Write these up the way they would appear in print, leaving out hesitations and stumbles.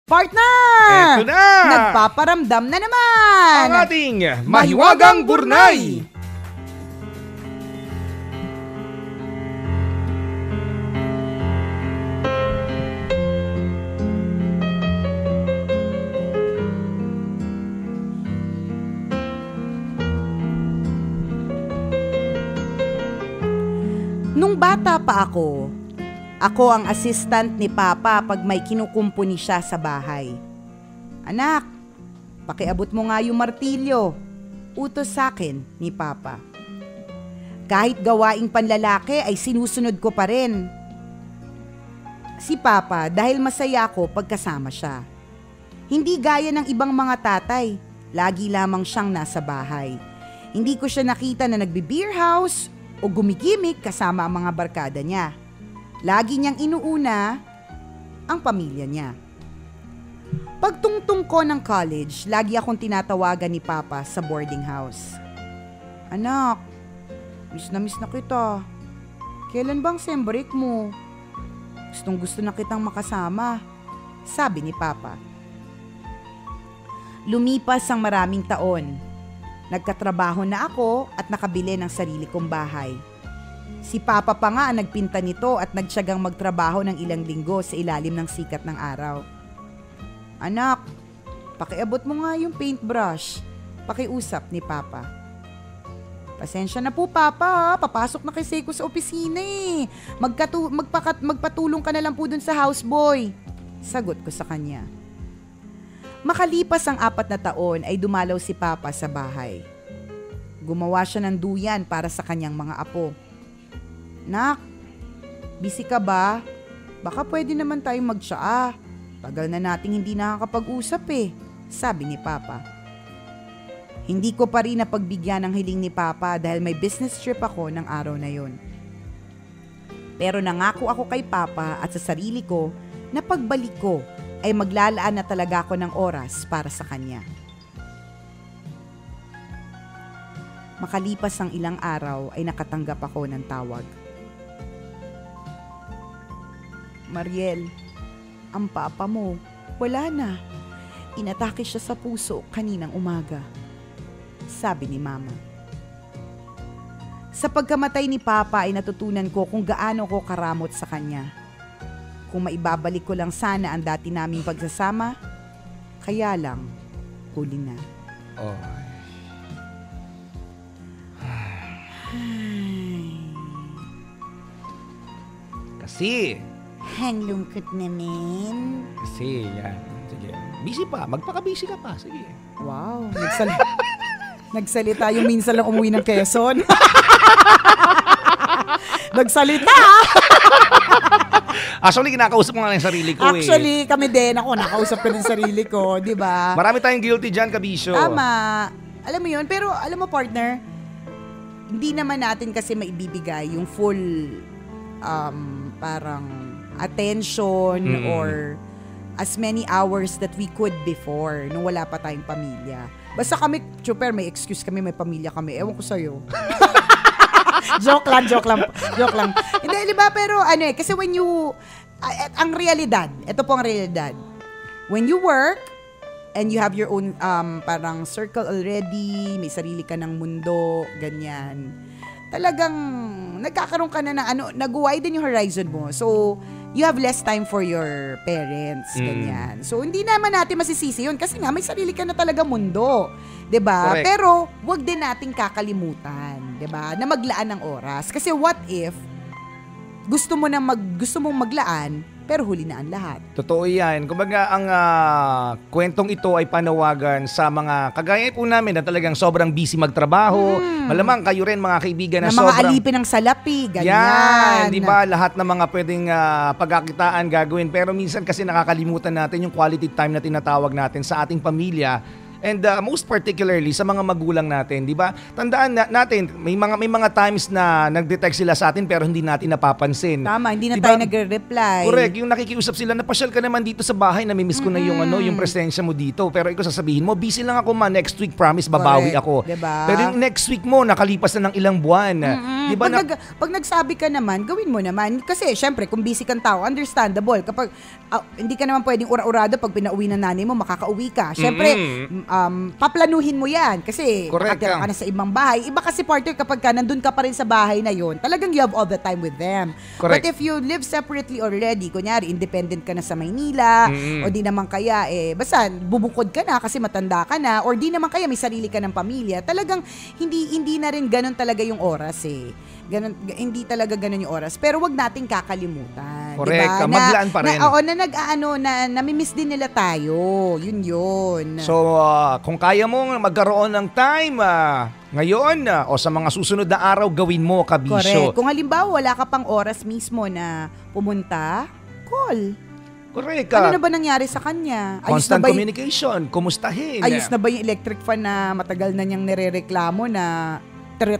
Partner! Eto na! Nagpaparamdam na naman! Ang ating Mahiwagang Burnay! Nung bata pa ako ang assistant ni Papa pag may kinukumpuni siya sa bahay. Anak, pakiabot mo nga yung martilyo. Utos sa akin ni Papa. Kahit gawaing panlalaki ay sinusunod ko pa rin. Si Papa dahil masaya ako pagkasama siya. Hindi gaya ng ibang mga tatay, lagi lamang siyang nasa bahay. Hindi ko siya nakita na nagbe-beer house o gumigimik kasama ang mga barkada niya. Lagi niyang inuuna ang pamilya niya. Pagtungtong ko ng college, lagi akong tinatawagan ni Papa sa boarding house. Anak, miss na kita. Kailan bang sem break mo? Gustong gusto na kitang makasama, sabi ni Papa. Lumipas ang maraming taon. Nagkatrabaho na ako at nakabili ng sarili kong bahay. Si Papa pa nga ang nagpinta nito at nagtiyagang magtrabaho ng ilang linggo sa ilalim ng sikat ng araw. Anak, pakiabot mo nga yung paintbrush. Pakiusap ni Papa. Pasensya na po Papa, papasok na kay Seiko sa opisina eh. Magpatulong ka na lang po dun sa houseboy. Sagot ko sa kanya. Makalipas ang 4 na taon ay dumalaw si Papa sa bahay. Gumawa siya ng duyan para sa kanyang mga apo. Nak, busy ka ba? Baka pwede naman tayong magtsaa. Tagal na nating hindi nakakapag-usap eh, sabi ni Papa. Hindi ko pa rin napagbigyan ng hiling ni Papa dahil may business trip ako ng araw na yon. Pero nangako ako kay Papa at sa sarili ko na pagbalik ko ay maglalaan na talaga ako ng oras para sa kanya. Makalipas ang ilang araw ay nakatanggap ako ng tawag. Mariel, ang papa mo, wala na. Inatake siya sa puso kaninang umaga, sabi ni Mama. Sa pagkamatay ni Papa ay natutunan ko kung gaano ko karamot sa kanya. Kung maibabalik ko lang sana ang dati naming pagsasama, kaya lang, huli na. Oh. Kasi Ang lungkot naman. Kasi yan. Sige. Busy pa. Magpaka-busy ka pa. Sige. Wow. Nagsalita yung minsan lang umuwi ng Quezon. Nagsalita! Actually, kinakausap mo nga yung sarili ko Actually, kami din. Ako, nakausap ko din sarili ko. Diba? Marami tayong guilty dyan, kabisyo. Tama. Alam mo yun. Pero alam mo, partner, hindi naman natin kasi maibibigay yung full parang attention or as many hours that we could before nung wala pa tayong pamilya. Basta kami, super, may excuse kami, may pamilya kami. Ewan ko sa'yo. Joke lang. Hindi, di ba? Pero ano kasi when you, ang realidad, ito po ang realidad. When you work, and you have your own parang circle already, may sarili ka ng mundo, ganyan. Talagang nagkakaroon ka na ng nag-widen yung horizon mo. So, you have less time for your parents, ganyan. So, hindi naman natin masisisi yun kasi nga may sarili ka na talaga mundo, 'di ba? Pero wag din nating kakalimutan, 'di ba? Na maglaan ng oras. Kasi what if gusto mong maglaan pero huli na ang lahat. Totoo yan. Kumbaga, ang kwentong ito ay panawagan sa mga kagaya po namin na talagang sobrang busy magtrabaho. Malamang kayo rin mga kaibigan na sobrang... mga alipin ng salapi, ganyan. Yan, di ba? Lahat ng mga pwedeng pagkakitaan gagawin. Pero minsan kasi nakakalimutan natin yung quality time na tinatawag natin sa ating pamilya. And most particularly sa mga magulang natin, 'di ba? Tandaan natin, may mga times na nagde-text sila sa atin pero hindi natin napapansin. Tama, hindi na tayo nagre-reply. Correct, yung nakikiusap sila, napasyal ka naman dito sa bahay, namimiss ko na yung yung presensya mo dito. Pero ikaw sasabihin mo, busy lang ako next week, promise babawi ako. Diba? Pero yung next week mo nakalipas na ng ilang buwan. Di ba Pag nagsabi ka naman, gawin mo naman. Kasi, syempre, kung busy kang tao, understandable. Kapag, hindi ka naman pwedeng ura-urado pag pinauwi ng nanay mo, makakauwi ka. Syempre, paplanuhin mo yan. Kasi, nakatira ka na sa ibang bahay. Iba kasi, partner, kapag ka nandun ka pa rin sa bahay na yon, talagang you have all the time with them. Correct. But if you live separately already, kunyari, independent ka na sa Maynila, o di naman kaya, basta, bubukod ka na kasi matanda ka na, or di naman kaya may sarili ka ng pamilya, talagang hindi na rin ganun talaga yung oras hindi talaga ganun yung oras. Pero wag nating kakalimutan. Correct. Diba? Maglaan pa rin. Namimiss din nila tayo. Yun. So, kung kaya mong magkaroon ng time ngayon o sa mga susunod na araw, gawin mo, kabisyo. Correct. Kung halimbawa wala ka pang oras mismo na pumunta, call. Correct. Ano na ba nangyari sa kanya? Constant communication. Kumustahin. Ayos na ba yung electric fan na matagal na niyang nirereklamo na tret.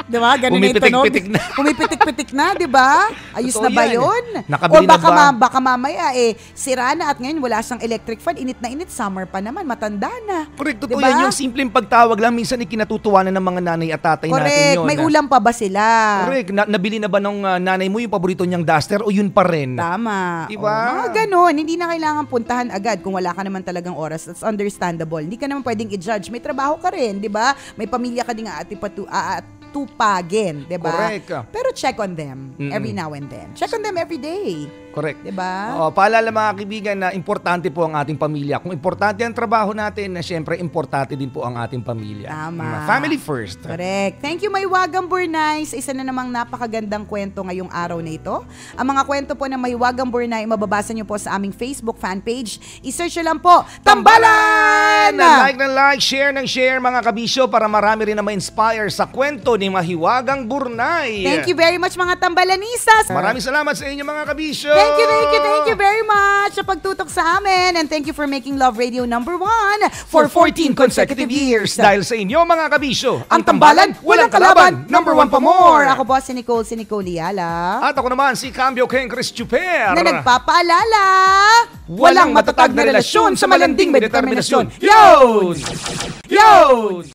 Diba? Ganun na yung tunog. Pumipitik-pitik na, diba? Ayos na ba yun? Nakabili o baka mamaya sira na at ngayon wala siyang electric fan. Init na init, summer pa naman, matanda na. Correct, totoo yan. Yung simpleng pagtawag lang, minsan ikinatutuwa na ng mga nanay at tatay natin yun. May ulam pa ba sila? Correct. Nabili na ba ng nanay mo yung paborito niyang duster o yun pa rin? Tama. Diba? Mga ganun. Hindi na kailangan puntahan agad kung wala ka naman talagang oras. That's understandable. Hindi ka naman pwedeng i-judge. May trabaho ka rin, di ba? May pamilya ka din tupagin, di ba? Correct. Pero check on them every now and then. Check on them every day. Correct. Di ba? Paalala mga kaibigan na importante po ang ating pamilya. Kung importante ang trabaho natin, na syempre importante din po ang ating pamilya. Tama. Family first. Correct. Thank you, Maywagang Burnay. Isa na namang napakagandang kwento ngayong araw na ito. Ang mga kwento po ng Maywagang Burnay, mababasa nyo po sa aming Facebook fan page. I-search nyo lang po, Tambalan! Like, share mga kabisyo para marami rin na ma-inspire sa kwento ni Mahiwagang Burnay. Thank you very much mga Tambalanistas. Maraming salamat sa inyo mga kabisyo. Thank you very much sa pagtutok sa amin. And thank you for making Love Radio #1 for 14 consecutive years. Dahil sa inyo mga kabisyo, ang Tambalan, walang kalaban, #1 pa more. Ako po si Nicole Yala. At ako naman si Cambio Ken Chris Chuper. Na nagpapaalala, walang matatag na relasyon sa malanding may determinasyon. Yun!